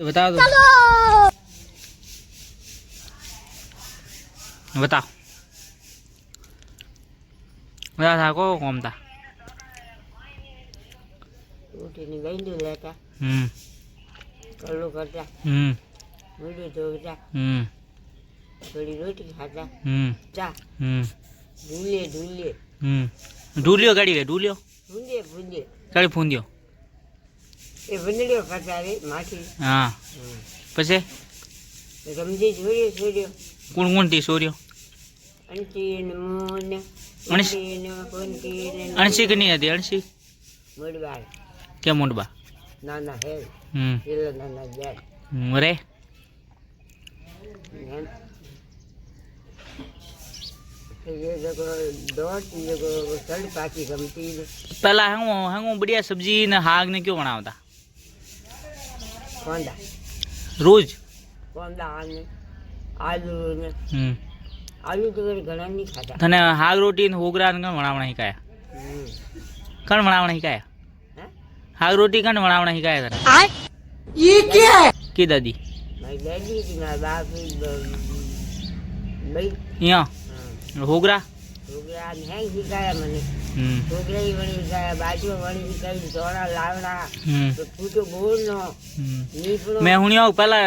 बताओ तो बताओ बता था को कौन था ઉઠીને ગઈડું લેતા કલ્લું કરતા મૂડી ધોતા થોડી રોટી ખાતા ચા ઢૂલે ढूलियो गाड़ी गए ढूलियो ભૂંદે गाड़ी फूंदियो એ બંદડીઓ કરતા રે માથી हाँ पछे રમજી છોડ્યો कौन कौन थी सोरियो અંટી ને મોન અણસી? ને કોંતી ને अणसी की नहीं आती अणसी મોડવાળ क्या मुंडबा નાના હેલ हम्म પેલો નાના જાય अरे ये देखो दौड़ देखो चल पाकी गमती पहला हंगू बढ़िया सब्जी ने हाग ने क्यों बनावता कोंदा रोज कोंदा आने आलू तो घना नहीं खाता तने हाग रोटी ने होगरा ने कण बनावना हिकाया कण बनावना हिकाया हैं हाग रोटी कण बनावना हिकाया तने ये क्या है की दादी मैं दादी की ना बाप भाई यहाँ होगरा છોકરા હે શીખાયા મને છોકરા વણી શીખાયા બાજુ વણી શીખાઈ ધોળા લાવડા ફૂટો બોલનો નીપણો मैं हुनियो पहला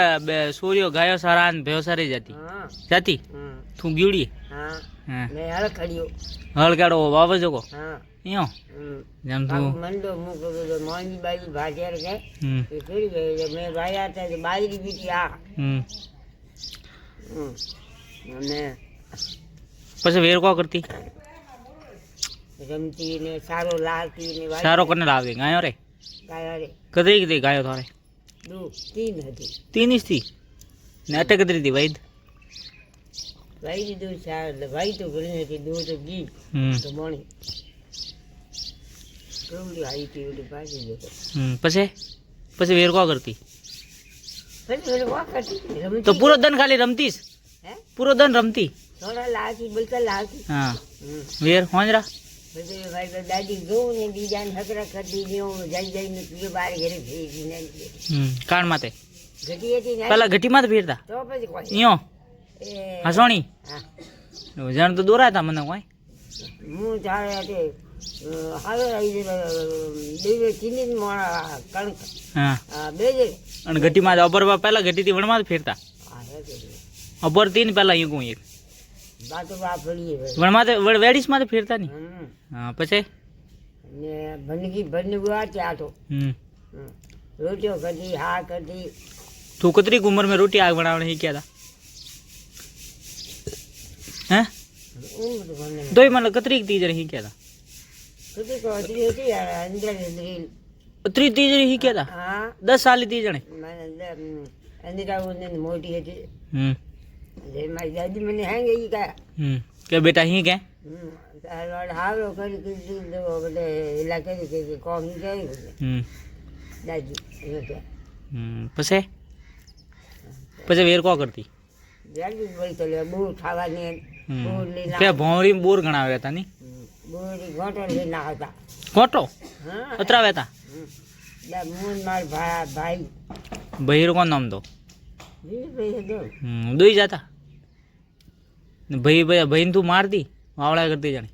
सोरियो गायो सारा ने भयो सारी जाती हाँ जाती तू गिवड़ी हाँ हाँ मैं हल खड़ियो हल काढो वाव जको हाँ यो जम तू मंडो मुको तो मोनी बाजी भाजिया के ये फिर गए मैं भाई आता तो बाजरी बीती आ मैं પછી વેર કો કરતી રમતી ને સારો લાવતી ને સારો કને લાવે ગાયો રે ગાયા રે કદરી કદી ગાયો થારે દો तीन હતી तीन ही थी ने अटे कदरी थी वैद भाई दो चार भाई तो घणी હતી दो तो गी તો મોણી કેવડી આવી હતી ઓલી બાજી દેતો પછી પછી વેર કો કરતી પછી ઓલી વા કરતી રમતી તો પૂરો દન ખાલી રમતીસ હે પૂરો દન રમતી થોડા લાવતી બોલતા લાવતી હા વેર હોંજરા પછી ભાઈ તો દાદી ગયું ને બીજાને હકરા કરી દીધો જઈને પીએ બાર ઘરે ભેગી ને કાણ માતે ઘટી હતી ને પેલા ઘટી માં ફેરતા તો પછી કોઈ ઈયો એ હસોણી હા જાણ તો દોરાતા મને કોઈ હું જાણે હતી હવે આવી દેવે ચીની મોણા કણક હા બેજે અને ઘટી માં અબર પેલા ઘટી થી વણમાં ફેરતા હા હે કે અબર તીન પેલા ઈગું એક બાતો બાફડીએ વણમાં વેડીસ માં ફેરતા ની હા પછી ને ભનગી ભનગું આ ચાટો રોટીઓ કરી હા કરી तू कितनी उम्र में रोटी आग बनाने ही क्या था हैं ઉંમર ભને दो ही मतलब कितनी तीज रही क्या था કુતી કો હતી હતી અંદર અંદર उतरी तीज रही क्या था હા 10 साल तीज ने મને અંદરાઓને મોટી હતી हम्म જે મારી દાદી મને હેંગે ઈ કા क्या बेटा ही क्या તારવાડ હારો કરી કીધું તો બધે એલા કરી કે કોમ ઈ કરી દાદી એને કે પછી પછી વેર કો કરતી દાદી બોલ તો લે બહુ ખાવાની બોર લઈને કે ભોંરી બોર ઘણા રહેતા ની બોરી ઘોટો લઈને આવતા કોટો હા અતરા રહેતા લા મૂન માર ભાઈ બહીર કોણ નામ દો વી ભાઈ દો દોઈ જાતા ભાઈ ભાઈ ભાઈ તું મારતી વાવડા કરતી જાણે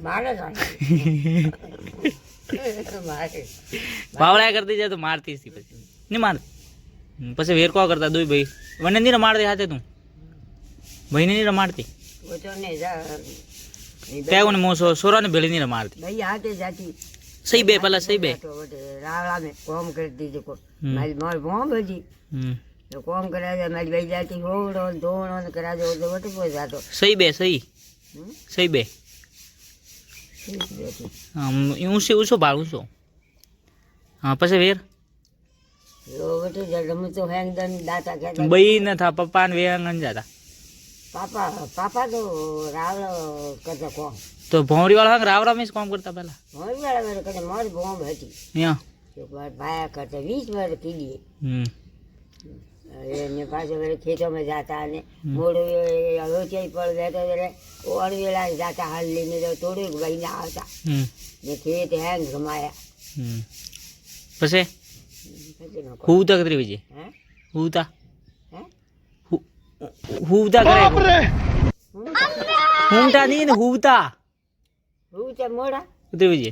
મારે મારે વાવડા કરતી જાય તો મારતી હતી પછી નહીં મારતી પછી વેર કો કરતા દોઈ ભાઈ મને નહીં રમાડતી હાથે તું ભાઈને નહીં રમાડતી ઓછો ને જા क्या ने मोसो सोरा ने भेली नहीं रमारती भाई आते जाती सही बे पहला सही बे तो रावड़ा में कॉम कर दीजिए को मारी मार बॉम्ब जी तो कॉम करा दे मारी भाई जाती होड़ो दोड़ो करा दो तो वटे पहुंच जातो सही बे सही बे यूं से उसो बाळू सो हाँ पसे वेर यो वटे जम तो हैंग दन दाता कहता बई न था पप्पा ने वेर अंगन जाता पापा तो रावड़ा करता कॉम तो भौरी वाला रावरा में काम करता पहला मोर वाला मेरे कने मोर बॉम्ब हटी यहाँ एक बार भाया करता 20 बार की लिए ने पास मेरे खेतों में जाता ने मोड़ो रोचाई पर बैठो रे वो अड़वेला जाता हल लेने तो तोड़े भाई ना आता ने खेत हैंग घुमाया पसे હુવતા કતરી વજે હે હુવતા હે હુવતા કરે હુમતા નહીં ને હુવતા હું તે મોડા કતરી વજે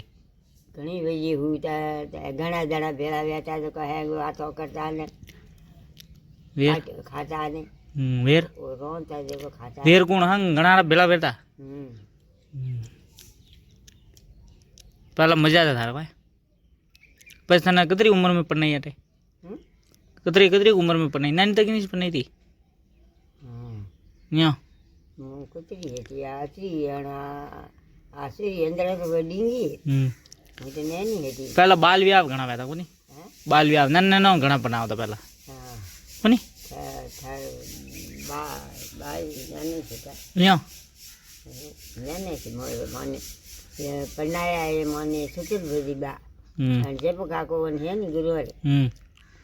ઘણી વહી હું ઘણા જણા ભેળા વેતા તો કહે વાતો કરતા ને વેર ખાતા ને વેર રોનતા જેવો ખાતા વેર કોણ હંગ ઘણા ભેળા વેરતા પેલા મજા હતા તારા ભાઈ પછી તને કતરી ઉંમર में पढ़नाई हटे कतरी उम्र में पढ़नाई नानी तक नहीं पढ़नाई थी यहाँ કતરી હતી આસી આસી અંદર ડીંગી હું તો નાની હતી पहला बाल विवाह घना व्या था कोनी बाल विवाह नाना घना बनावता पहला હા कोनी બાઈ નાની હતા यहाँ નાની છે મને પરણાયા એ મને સુતુરભરી બા અને જેપો કાકો હે ને ગુરુવારે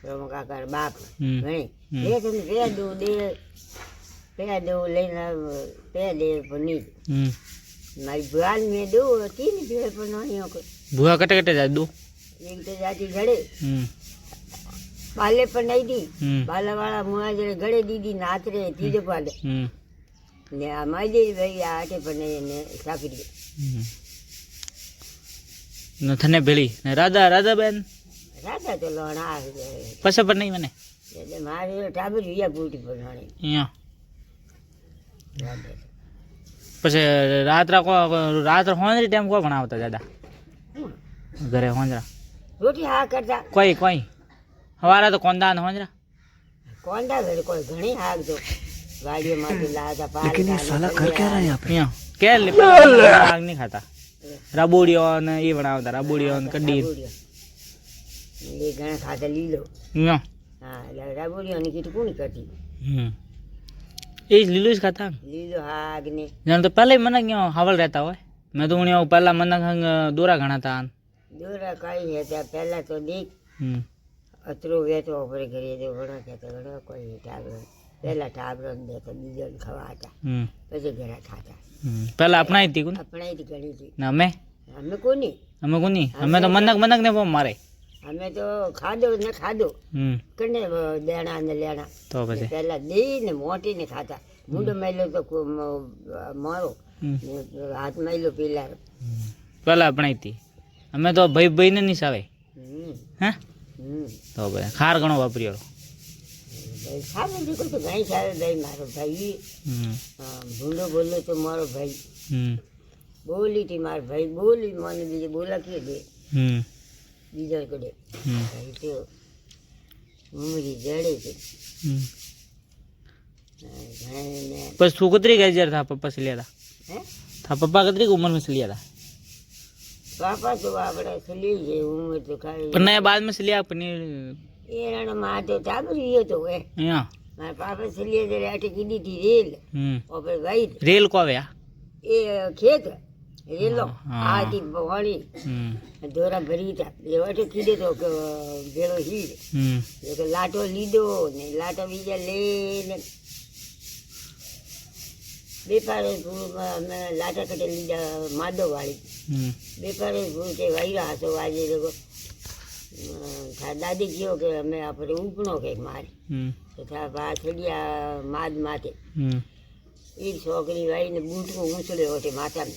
રોમો કાકા બાપ ભણી એ તમે પેદો લઈને પેદે પની મારી ભુવાન મેં દો હતી ને ભેળ પણ નહીં भूआ कटे कटे जा दो એક તો જાતી ઘડે બાલે પણ નહીં દી બાલાવાળા મુआ જડે ઘડે દીદી નાતરે ત્રીજો પાડે ને આ માજી ભાઈ આ આટે પણ એને સાફી દે न थने भेली ने राधा बेन રાધા તો લોણા पसे पर नहीं मैंने એટલે મારી ટાબર વિયા પૂટી બનાણી यहाँ पसे रात होंजरी टाइम को बनावता ज्यादा घरे होंजरा રોટી હા કરતા कोई हवारा तो कोंदा ने होंजरा કોંડા ઘરે કોઈ ઘણી હાક તો વાડીઓમાંથી લાતા પાલ यहाँ क्या आग नहीं खाता राबोड़ियों ने ये बनावता राबोड़ियों कड्डी એ ઘણા ખાતા લીલો यहाँ હા એટલે રાબોડીઓની કીટ કોણ કરતી ये लीलू खाता લીલો હાગ ને जान तो पहले मन क्यों हवल रहता हो मैं तो उन्हें पहला मन दोरा घना था દોરા કઈ હતા પહેલા તો દેખ અતરો વેચવો પડે ઘરે તો ઘણા કહેતા ઘણા કોઈ ટાબરો પહેલા ટાબરો દેતા બીજો ખવાતા પછી ઘરે ખાતા पहला अपना ही थी આપણે જ ઘણી હતી ना અમે કોની हमें को नहीं हमें तो मनक ने वो मारे અમે તો ખાધો ને ખાધો કને દેણા ને લેણા तो પછી પહેલા દઈ ને મોટી ને ખાતા મુંડો મેલો તો મારો હાથ મેલો પેલા पहला अपना ही थी हमें तो भाई ने नहीं सावे हैं तो भाई खार घणो वापरियो ખાને દીકરો તો ઘણી સારો ભાઈ મારો ભાઈ ભૂંડો બોલો તો મારો ભાઈ બોલી હતી મારો ભાઈ બોલી મને બીજે બોલા કે દે બીજા કડે ભાઈ તો ઉમરી જડે છે बस तू कितनी का एज था पापा से लिया था पापा कितनी की उम्र में से लिया था પાપા તો આપણે સલી છે ઉમર તો ખાલી पर नया बाद में से लिया पनीर એના માં તો ટાબરી હતો હે यहाँ મારા પાપા સલી જરે આટે કીધી હતી રેલ ઓપર ભાઈ रेल को आवे એ ખેત રેલો આથી ભવાણી દોરા ભરી હતા એ વાટે કીધે તો કે ભેળો હીર કે લાટો લીધો ને લાટો બીજા લઈને બેપારે અમે લાટા કટે લીધા માદો વાળી બેપારે કે વાયરા હતો આજે લોકો દાદી કયો કે અમે આપણે ઉપનો કે મારી તથા બા થડિયા માદ માથે એ છોકરી વાળીને બૂટમાં ઊંચળ્યો હતો માથાને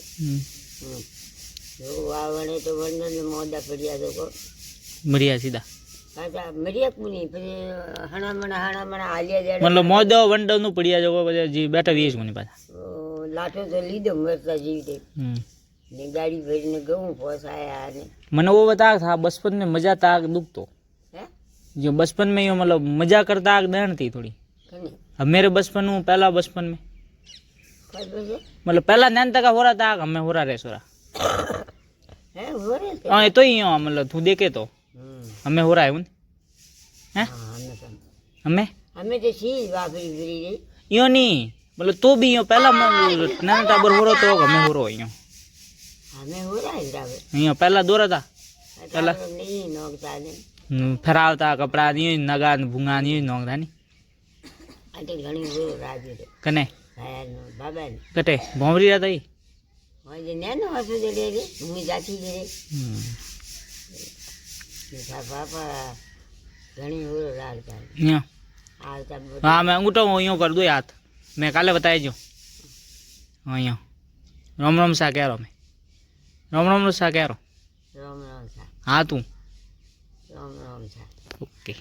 વાવણે તો વર્ણન મોદા પડ્યા તો मरिया सीधा પાછા મર્યા કુની પછી હણામણા હાલ્યા જાય मतलब मोदो वंडो नु पड़िया जो जी बेटा वीस कोनी पाछा લાઠો તો લીધો મરતા જીવતે ને ગાડી ભરીને ઘઉં પોસાયા ને मैंने वो बताया था बचपन में मजा था दुख तो હે जो बचपन में यो मतलब मजा करता दहन थी थोड़ी કને अब मेरे बचपन में पहला बचपन में કઈ પછી मतलब पहला नैन तक हो रहा था हमें हो रहा रे सोरा હે હોરે हाँ ये तो ही हो मतलब तू देखे तो हमें हो रहा है उन हैं हमें અમે તો સી વાપરી ફરી રહી यो नहीं मतलब तो भी यो पहला नैन टाबर हो रहा तो हमें हो रहा यो અમે હોરા હિરાવે यो पहला दौरा था પેલા નહીં નોકતા ને फरावता कपड़ा नहीं नगा भूंगा नहीं नोंगता नहीं આજે ઘણી બહુ રાજ્ય છે कने ભાયાનો બાબાને कटे भोंवरी रहता ही આજે નેનો હસુ દે રે હું જાતી દે રે બાપા ઘણી ઓળો લાગતા અહીંયા આવતા બધું હા મેં અંગૂઠો અહીંયા કરી દઉં હાથ મેં કાલે બતાવી જો અહીંયા રામ રામ સા ક્યારો મેં રામ સા ક્યારો રામ રામ સા હા તું રામ રામ સા ઓકે